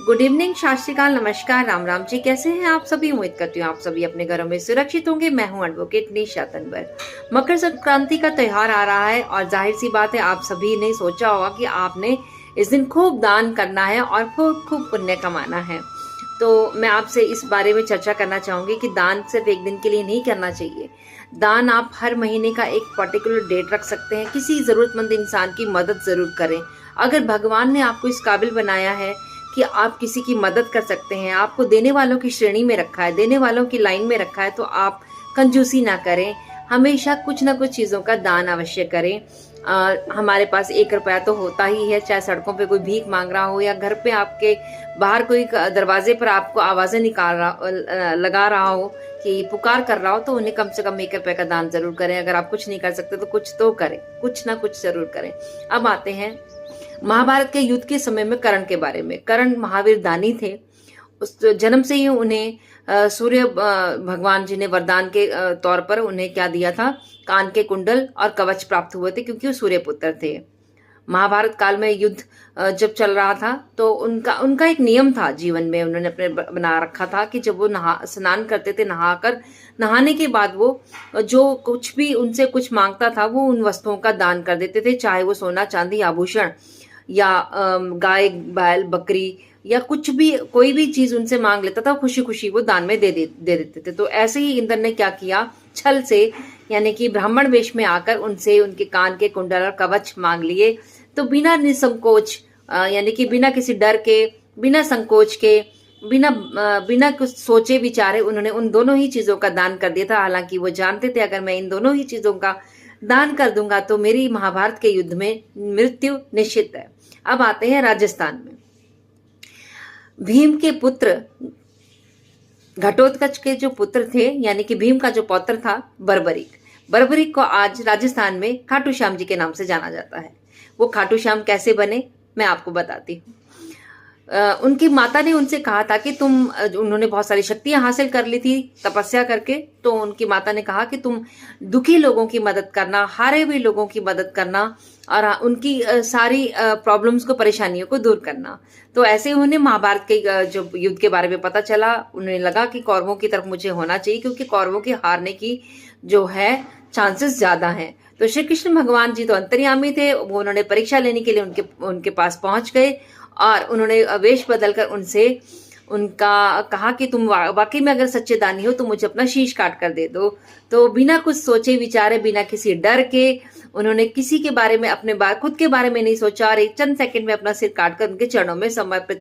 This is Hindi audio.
गुड इवनिंग, सत श्री अकाल, नमस्कार, राम राम जी। कैसे हैं आप सभी? उम्मीद करती हूँ आप सभी अपने घरों में सुरक्षित होंगे। मैं हूँ एडवोकेट निशा तनवर। मकर संक्रांति का त्योहार आ रहा है और जाहिर सी बात है आप सभी ने सोचा होगा कि आपने इस दिन खूब दान करना है और खूब खूब पुण्य कमाना है। तो मैं आपसे इस बारे में चर्चा करना चाहूंगी कि दान सिर्फ एक दिन के लिए नहीं करना चाहिए। दान आप हर महीने का एक पर्टिकुलर डेट रख सकते हैं। किसी जरूरतमंद इंसान की मदद जरूर करें। अगर भगवान ने आपको इस काबिल बनाया है कि आप किसी की मदद कर सकते हैं, आपको देने वालों की श्रेणी में रखा है, देने वालों की लाइन में रखा है, तो आप कंजूसी ना करें। हमेशा कुछ ना कुछ चीजों का दान अवश्य करें। हमारे पास 1 रुपया तो होता ही है, चाहे सड़कों पे कोई भीख मांग रहा हो या घर पे आपके बाहर कोई दरवाजे पर आपको आवाजें लगा रहा हो कि पुकार कर रहा हो, तो उन्हें कम से कम 1 रुपए का दान जरूर करें। अगर आप कुछ नहीं कर सकते तो कुछ तो करें, कुछ ना कुछ जरूर करें। अब आते हैं महाभारत के युद्ध के समय में कर्ण के बारे में। कर्ण महावीर दानी थे। उस जन्म से ही उन्हें सूर्य भगवान जी ने वरदान के तौर पर उन्हें क्या दिया था? कान के कुंडल और कवच प्राप्त हुए थे, क्योंकि वो सूर्य पुत्र थे। महाभारत काल में युद्ध जब चल रहा था तो उनका उनका एक नियम था जीवन में, उन्होंने अपने बना रखा था कि जब वो स्नान करते थे, नहाने के बाद वो जो कुछ भी उनसे कुछ मांगता था वो उन वस्तुओं का दान कर देते थे, चाहे वो सोना चांदी आभूषण या गाय बैल बकरी या कुछ भी, कोई भी चीज उनसे मांग लेता था, खुशी खुशी वो दान में दे देते थे। तो ऐसे ही इंद्र ने क्या किया, छल से यानी कि ब्राह्मण वेश में आकर उनसे उनके कान के कुंडल और कवच मांग लिए। तो बिना निसंकोच यानी कि बिना किसी डर के, बिना संकोच के, बिना कुछ सोचे विचारे उन्होंने उन दोनों ही चीजों का दान कर दिया था। हालांकि वो जानते थे अगर मैं इन दोनों ही चीजों का दान कर दूंगा तो मेरी महाभारत के युद्ध में मृत्यु निश्चित है। अब आते हैं राजस्थान में। भीम के पुत्र घटोत्कच के जो पुत्र थे, यानी कि भीम का जो पौत्र था बर्बरीक को आज राजस्थान में खाटू श्याम जी के नाम से जाना जाता है। वो खाटू श्याम कैसे बने मैं आपको बताती हूँ। उनकी माता ने उनसे कहा था कि उन्होंने बहुत सारी शक्तियां हासिल कर ली थी तपस्या करके। तो उनकी माता ने कहा कि तुम दुखी लोगों की मदद करना, हारे हुए लोगों की मदद करना और उनकी सारी प्रॉब्लम्स को, परेशानियों को दूर करना। तो ऐसे उन्हें महाभारत के जो युद्ध के बारे में पता चला, उन्हें लगा कि कौरवों की तरफ मुझे होना चाहिए, क्योंकि कौरवों के हारने की जो है चांसेस ज्यादा हैं। तो श्री कृष्ण भगवान जी तो अंतर्यामी थे, वो उन्होंने परीक्षा लेने के लिए उनके पास पहुंच गए और उन्होंने वेश बदलकर उनसे उनका कहा कि तुम वाकई में अगर सच्चे दानी हो तो मुझे अपना शीश काट कर दे दो। तो बिना कुछ सोचे विचारे, बिना किसी डर के, उन्होंने किसी के बारे में खुद के बारे में नहीं सोचा और एक चंद सेकंड में अपना सिर काटकर उनके चरणों में समर्पित